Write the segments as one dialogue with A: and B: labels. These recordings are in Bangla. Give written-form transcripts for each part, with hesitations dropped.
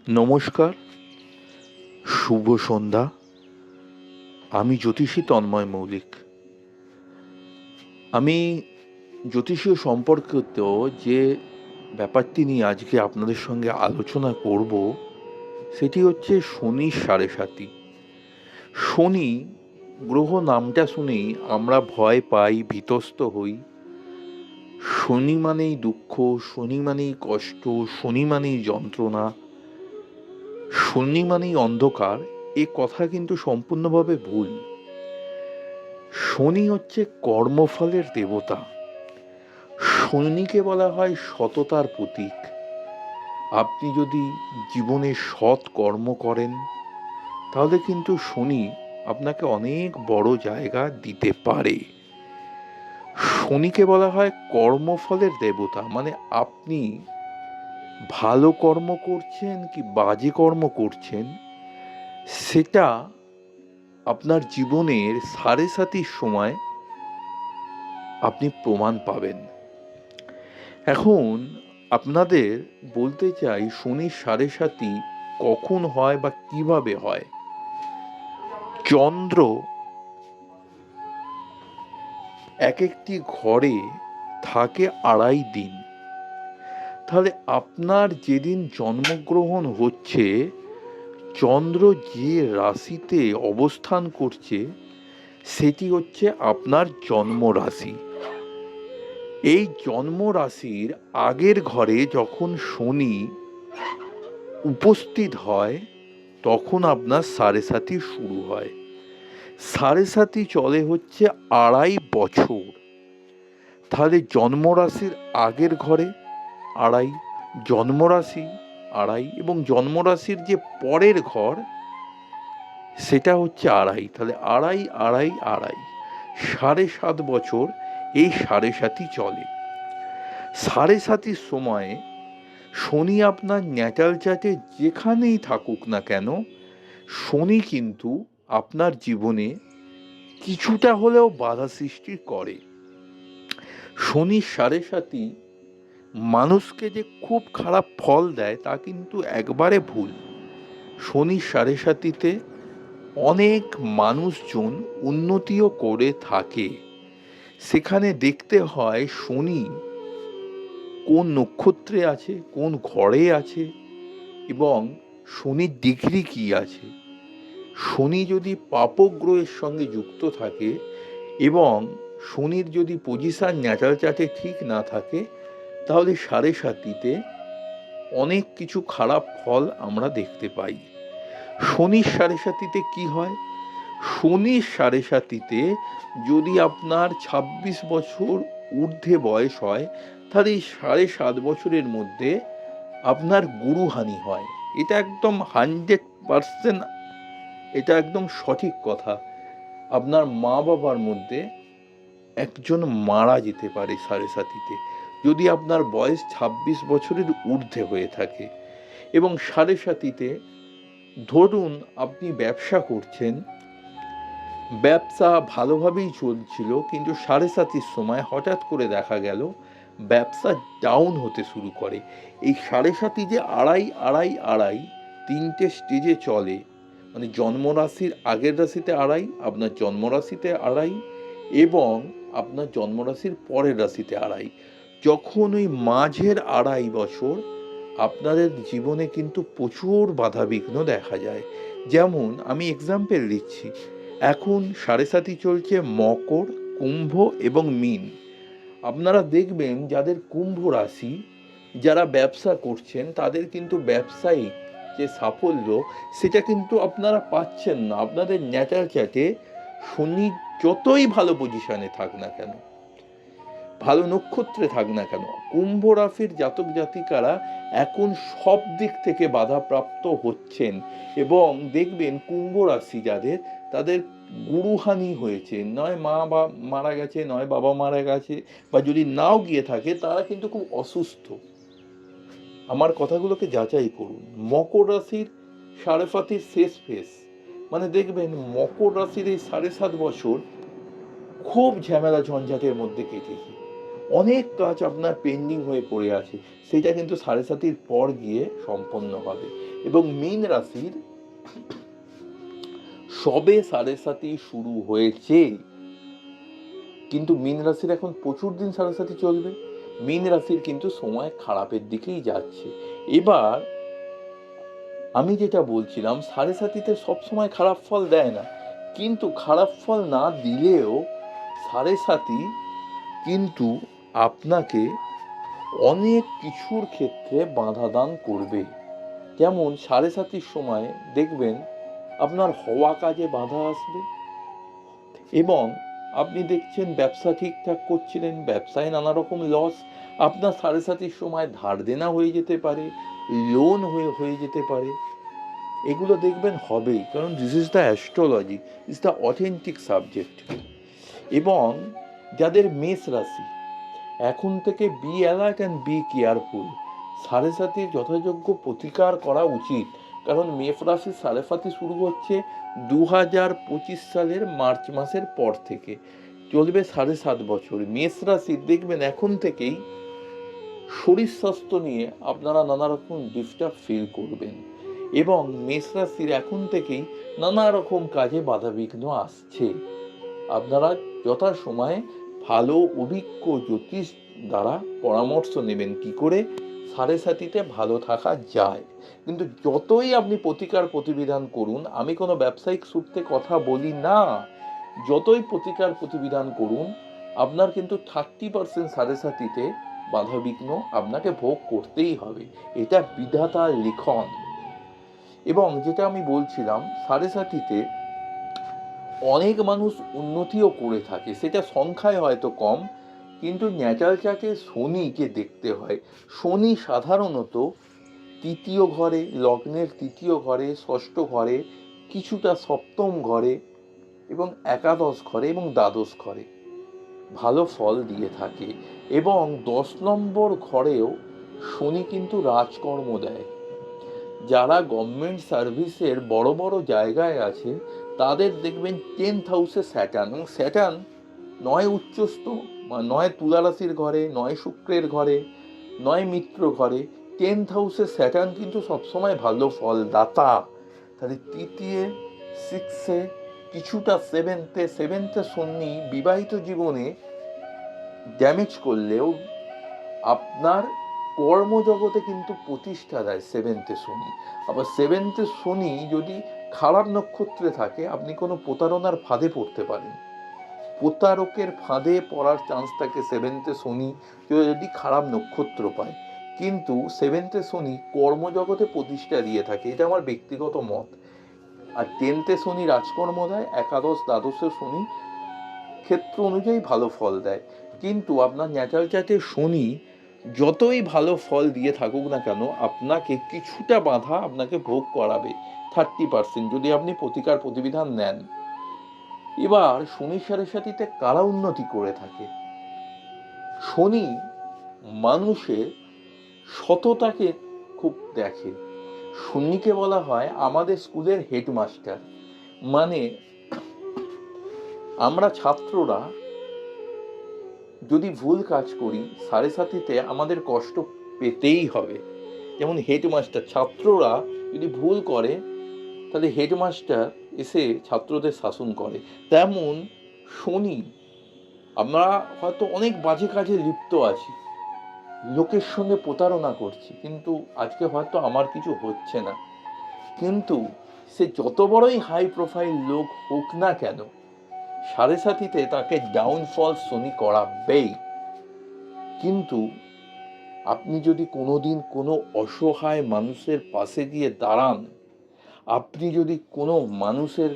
A: নমস্কার, শুভ সন্ধ্যা। আমি জ্যোতিষী তন্ময় মৌলিক। আমি জ্যোতিষীয় সম্পর্কিত যে ব্যাপারটি নিয়ে আজকে আপনাদের সঙ্গে আলোচনা করব, সেটি হচ্ছে শনির সাড়ে সাতি। শনি গ্রহ নামটা শুনেই আমরা ভয় পাই, ভীতস্ত হই। শনি মানেই দুঃখ, শনি মানেই কষ্ট, শনি মানেই যন্ত্রণা, শনি মানেই অন্ধকার। এ কথা কিন্তু সম্পূর্ণভাবে ভুল। শনি হচ্ছে কর্মফলের দেবতা। শনিকে বলা হয় সততার প্রতীক। আপনি যদি জীবনে সৎ কর্ম করেন, তাহলে কিন্তু শনি আপনাকে অনেক বড় জায়গা দিতে পারে। শনিকে বলা হয় কর্মফলের দেবতা, মানে আপনি ভালো কর্ম করছেন কি বাজে কর্ম করছেন, সেটা আপনার জীবনের সাড়ে সাতির সময় আপনি প্রমাণ পাবেন। এখন আপনাদের বলতে চাই, শনির সাড়ে সাতি কখন হয় বা কিভাবে হয়। চন্দ্র এক একটি ঘরে থাকে 2.5 দিন। তাহলে আপনার যেদিন জন্মগ্রহণ হচ্ছে, চন্দ্র যে রাশিতে অবস্থান করছে, সেটি হচ্ছে আপনার জন্ম রাশি। এই জন্ম রাশির আগের ঘরে যখন শনি উপস্থিত হয়, তখন আপনার সাড়ে সাতি শুরু হয়। সাড়ে সাতি চলে হচ্ছে 2.5 বছর। তাহলে জন্মরাশির আগের ঘরে 2.5, জন্মরাশি 2.5, এবং জন্মরাশির যে পরের ঘর, সেটা হচ্ছে 2.5। তাহলে 2.5, 2.5, 2.5, 7.5 বছর এই সাড়ে সাতি চলে। সাড়ে সাতির সময়ে শনি আপনার ন্যাটাল চার্টে যেখানেই থাকুক না কেন, শনি কিন্তু আপনার জীবনে কিছুটা হলেও বাধা সৃষ্টি করে। শনির সাড়ে সাতি মানুষকে যে খুব খারাপ ফল দেয়, তা কিন্তু একবারে ভুল। শনির সাড়ে সাতিতে অনেক মানুষজন উন্নতিও করে থাকে। সেখানে দেখতে হয় শনি কোন নক্ষত্রে আছে, কোন ঘরে আছে, এবং শনির ডিগ্রি কি আছে। শনি যদি পাপক গ্রহের সঙ্গে যুক্ত থাকে এবং শনির যদি পজিশন ন্যাটাল চার্টে ঠিক না থাকে, তাহলে সাড়ে সাতিতে অনেক কিছু খারাপ ফল আমরা দেখতে পাই। শনির সাড়ে সাতিতে কি হয়? শনির সাড়ে সাতিতে যদি আপনার 26 বছর ঊর্ধ্বে বয়স হয়, তাহলে এই 7.5 বছরের মধ্যে আপনার গুরুহানি হয়। এটা একদম 100%, এটা একদম সঠিক কথা। আপনার মা বাবার মধ্যে একজন মারা যেতে পারে সাড়ে সাতিতে, যদি আপনার বয়স 26 বছরের ঊর্ধ্বে হয়ে থাকে। এবং সাড়ে সাতিতে ধরুন আপনি ব্যবসা করছেন, ব্যবসা ভালোভাবেই চলছিল, কিন্তু সাড়ে সাতির সময় হঠাৎ করে দেখা গেল ব্যবসা ডাউন হতে শুরু করে। এই সাড়ে সাতি যে 2.5, 2.5, 2.5 তিনটে স্টেজে চলে, মানে জন্মরাশির আগের রাশিতে 2.5, আপনার জন্মরাশিতে 2.5, এবং আপনার জন্মরাশির পরের রাশিতে 2.5। যখন ওই মাঝের 2.5 বছর, আপনাদের জীবনে কিন্তু প্রচুর বাধাবিঘ্ন দেখা যায়। যেমন আমি এক্সাম্পল দিচ্ছি, এখন সাড়ে সাতি চলছে মকর, কুম্ভ এবং মীন। আপনারা দেখবেন যাদের কুম্ভ রাশি, যারা ব্যবসা করছেন, তাদের কিন্তু ব্যবসায়িক যে সাফল্য, সেটা কিন্তু আপনারা পাচ্ছেন না। আপনাদের ন্যাটাল চার্টে শনি যতই ভালো পজিশনে থাক না কেন, ভালো নক্ষত্রে থাক না কেন, কুম্ভ রাশির জাতক জাতিকারা এখন সব দিক থেকে বাধাপ্রাপ্ত হচ্ছেন। এবং দেখবেন কুম্ভ রাশি যাদের, তাদের গুরুহানি হয়েছে, নয় মা বা মারা গেছে, নয় বাবা মারা গেছে, বা যদি নাও গিয়ে থাকে, তারা কিন্তু খুব অসুস্থ। আমার কথাগুলোকে যাচাই করুন। মকর রাশির সাড়ে সাতির শেষ ফেস, মানে দেখবেন মকর রাশির এই 7.5 বছর খুব ঝামেলা ঝঞ্ঝাটের মধ্যে কেটেছে। অনেক কাজ আপনার পেন্ডিং হয়ে পড়ে আছে, সেটা কিন্তু 7.5 পর গিয়ে সম্পন্ন হবে। এবং মীন রাশির সবে 7.5 শুরু হয়েছে, কিন্তু মীন রাশির এখন প্রচুর দিন 7.5 চলবে। মীন রাশির কিন্তু সময় খারাপের দিকেই যাচ্ছে। এবার আমি যেটা বলছিলাম, 7.5-তে সবসময় খারাপ ফল দেয় না, কিন্তু খারাপ ফল না দিলেও 7.5 কিন্তু আপনাকে অনেক কিছুর ক্ষেত্রে বাধা দান করবে। যেমন 7.5 সময় দেখবেন আপনার হওয়া কাজে বাধা আসবে, এবং আপনি দেখছেন ব্যবসা ঠিকঠাক করছিলেন, ব্যবসায় নানা রকম লস, আপনার 7.5 সময় ধার দেনা হয়ে যেতে পারে, লোন হয়ে যেতে পারে। এগুলো দেখবেন হবেই, কারণ this is the astrology, is the authentic subject. এবং যাদের মেষ রাশি, এখন থেকে be alert and be careful. 7.5 যথাযোগ্য প্রতিকার করা উচিত, কারণ মেষ রাশির 7.5 শুরু হচ্ছে 2025 সালের মার্চ মাসের পর থেকে, চলবে 7.5 বছর। মেষ রাশির দেখবেন এখন থেকেই শরীর স্বাস্থ্য নিয়ে আপনারা নানা রকম ডিস্টার্ব ফিল করবেন, এবং মেষ রাশির এখন থেকেই নানা রকম কাজে বাধাবিঘ্ন আসছে। আপনারা যথাসময়ে ভালো অভিজ্ঞ জ্যোতিষ দ্বারা পরামর্শ নেবেন কি করে 7.5-তে ভালো থাকা যায়। কিন্তু যতই আপনি প্রতিকার প্রতিবিধান করুন, আমি কোনো ব্যবসায়িক সূত্রে কথা বলি না, যতই প্রতিকার প্রতিবিধান করুন, আপনার কিন্তু 30% 7.5-তে বাধাবিঘ্ন আপনাকে ভোগ করতেই হবে। এটা বিধাতার লিখন। এবং যেটা আমি বলছিলাম, 7.5-তে অনেক মানুষ উন্নতিও করে থাকে, সেটা সংখ্যায় হয়তো কম, কিন্তু ন্যাচারাল চার্টে শনিকে দেখতে হয়। শনি সাধারণত তৃতীয় ঘরে, লগ্নের তৃতীয় ঘরে, ষষ্ঠ ঘরে, কিছুটা সপ্তম ঘরে, এবং একাদশ ঘরে এবং দ্বাদশ ঘরে ভালো ফল দিয়ে থাকে। এবং 10 নম্বর ঘরেও শনি কিন্তু রাজকর্ম দেয়। যারা গভর্নমেন্ট সার্ভিসের বড় বড় জায়গায় আছে, তাদের দেখবেন 10th হাউসে স্যাটার্ন, এবং স্যাটার্ন নয় উচ্চস্থ, নয় তুলা রাশির ঘরে, নয় শুক্রের ঘরে, নয় মিত্র ঘরে, 10th হাউসে স্যাটার্ন কিন্তু সবসময় ভালো ফল দাতা। তাহলে তৃতীয়, সিক্সে, কিছুটা সেভেন্থে শনি বিবাহিত জীবনে ড্যামেজ করলেও আপনার কর্মজগতে কিন্তু প্রতিষ্ঠা দেয় 7th শনি। আবার 7th শনি যদি খারাপ নক্ষত্রে থাকে, আপনি কোনো প্রতারণার ফাঁদে পড়তে পারেন। প্রতারকের ফাঁদে পড়ার চান্স থাকে 7th শনি যদি খারাপ নক্ষত্র পায়। কিন্তু 7th শনি কর্মজগতে প্রতিষ্ঠা দিয়ে থাকে, এটা আমার ব্যক্তিগত মত। আর 10th শনি রাজকর্ম দেয়, একাদশ দ্বাদশে শনি ক্ষেত্র অনুযায়ী ভালো ফল দেয়। কিন্তু আপনার ন্যাচারাল চার্টে শনি যতই ভালো ফল দিয়ে থাকুক না কেন, আপনাকে কিছুটা বাধা আপনাকে ভোগ করাবে 30%, যদি আপনি প্রতিকার প্রতিবিধান নেন। এবার শনি 7.5-তে কারা উন্নতি করে থাকে? শনি মানুষের সততাকে খুব দেখে। শনিকে বলা হয় আমাদের স্কুলের হেডমাস্টার। মানে আমরা ছাত্ররা যদি ভুল কাজ করি, 7.5-তে আমাদের কষ্ট পেতেই হবে। যেমন হেডমাস্টার, ছাত্ররা যদি ভুল করে, তাহলে হেডমাস্টার এসে ছাত্রদের শাসন করে। তেমন শনি, আমরা হয়তো অনেক বাজে কাজে লিপ্ত আছি, লোকের সঙ্গে প্রতারণা করছি, কিন্তু আজকে হয়তো আমার কিছু হচ্ছে না, কিন্তু সে যত বড়ই হাই প্রোফাইল লোক হোক না কেন, 7.5-তে তাকে ডাউনফল শনি করাবেই। কিন্তু আপনি যদি কোনোদিন কোনো অসহায় মানুষের পাশে গিয়ে দাঁড়ান, আপনি যদি কোনো মানুষের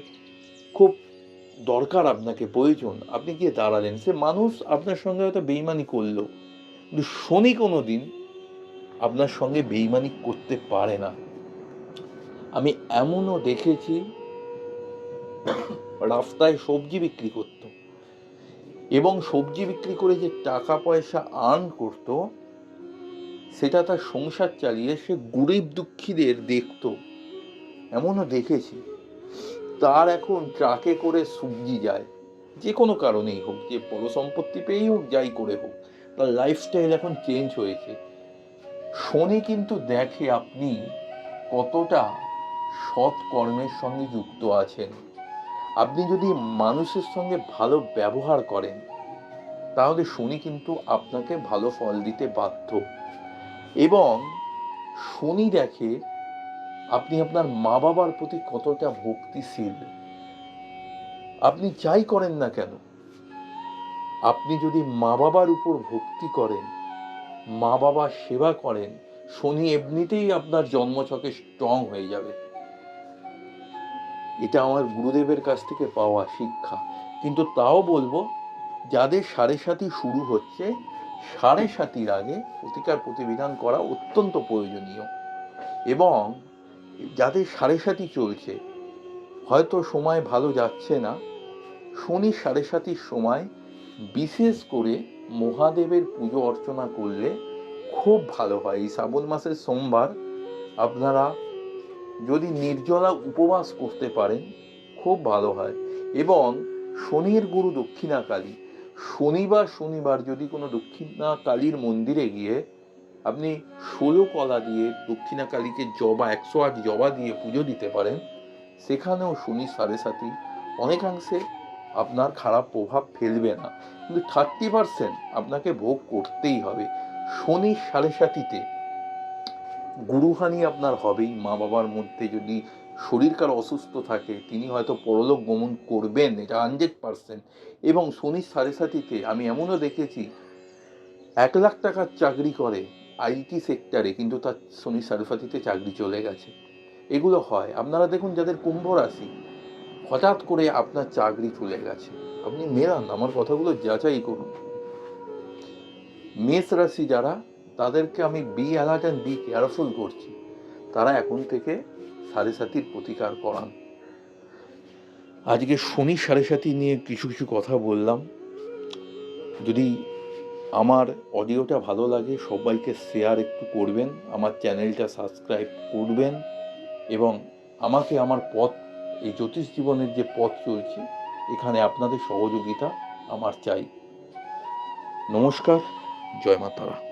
A: খুব দরকার, আপনাকে প্রয়োজন, আপনি গিয়ে দাঁড়ালেন, সে মানুষ আপনার সঙ্গে হয়তো বেইমানি করলো, কিন্তু শনি কোনোদিন আপনার সঙ্গে বেইমানি করতে পারে না। আমি এমনও দেখেছি, রাস্তায় সবজি বিক্রি করত, এবং সবজি বিক্রি করে যে টাকা পয়সা আর্ন করত, সেটা তার সংসার চালিয়ে সে গরিব দুঃখীদের দেখত। এমনও দেখেছি তার এখন ট্রাকে করে সবজি যায়, যে কোনো কারণেই হোক, যে বড় সম্পত্তি পেয়েই হোক, যাই করে হোক, তার লাইফস্টাইল এখন চেঞ্জ হয়েছে। শনি কিন্তু দেখে আপনি কতটা সৎ কর্মের সঙ্গে যুক্ত আছেন। আপনি যদি মানুষের সঙ্গে ভালো ব্যবহার করেন, তাহলে শনি কিন্তু আপনাকে ভালো ফল দিতে বাধ্য। এবং শনি দেখে আপনি আপনার মা বাবার প্রতি কতটা ভক্তিশীল। আপনি যাই করেন না কেন, আপনি যদি মা বাবার উপর ভক্তি করেন, মা বাবার সেবা করেন, শনি এমনিতেই আপনার জন্মছকে স্ট্রং হয়ে যাবে। এটা আমার গুরুদেবের কাছ থেকে পাওয়া শিক্ষা। কিন্তু তাও বলবো, যাদের সাড়ে সাতি শুরু হচ্ছে, সাড়ে সাতির আগে প্রতিকার প্রতিবিধান করা অত্যন্ত প্রয়োজনীয়। এবং যাদের সাড়ে সাতি চলছে, হয়তো সময় ভালো যাচ্ছে না, শনি সাড়ে সাতির সময় বিশেষ করে মহাদেবের পুজো অর্চনা করলে খুব ভালো হয়। এই শ্রাবণ মাসের সোমবার আপনারা যদি নির্জলা উপবাস করতে পারেন, খুব ভালো হয়। এবং শনির গুরু দক্ষিণাকালী, শনিবার যদি কোনো দক্ষিণাকালীর মন্দিরে গিয়ে আপনি 16 কলা দিয়ে দক্ষিণাকালীকে 108 জবা দিয়ে পুজো দিতে পারেন, সেখানেও শনি সাড়ে সাতি অনেকাংশে আপনার খারাপ প্রভাব ফেলবে না। কিন্তু 30% আপনাকে ভোগ করতেই হবে। শনি সাড়ে সাতিতে গুরুহানি আপনার হবেই। মা বাবার মধ্যে যদি শরীর কারো অসুস্থ থাকে, তিনি হয়তো পরলোক গমন করবেন, এটা 100%। এবং শনি সাড়ে সাতিতে আমি এমনও দেখেছি 1 লাখ টাকার চাকরি করে আইটি সেক্টরে, কিন্তু তার শনি সাড়ে সাতিতে চাকরি চলে গেছে। এগুলো হয়। আপনারা দেখুন, যাদের কুম্ভ রাশি, হঠাৎ করে আপনার চাকরি চলে গেছে, আপনি মেলান, আমার কথাগুলো যাচাই করুন। মেষ রাশি যারা, তাদেরকে আমি be alert and be careful করছি। তারা এখন থেকে সাড়ে সাতির প্রতিকার করান। আজকে শনি সাড়ে সাতি নিয়ে কিছু কথা বললাম। যদি আমার অডিওটা ভালো লাগে, সবাইকে শেয়ার একটু করবেন, আমার চ্যানেলটা সাবস্ক্রাইব করবেন, এবং আমাকে আমার পথ, এই জ্যোতিষ জীবনের যে পথ চলছে, এখানে আপনাদের সহযোগিতা আমার চাই। নমস্কার, জয় মা তারা।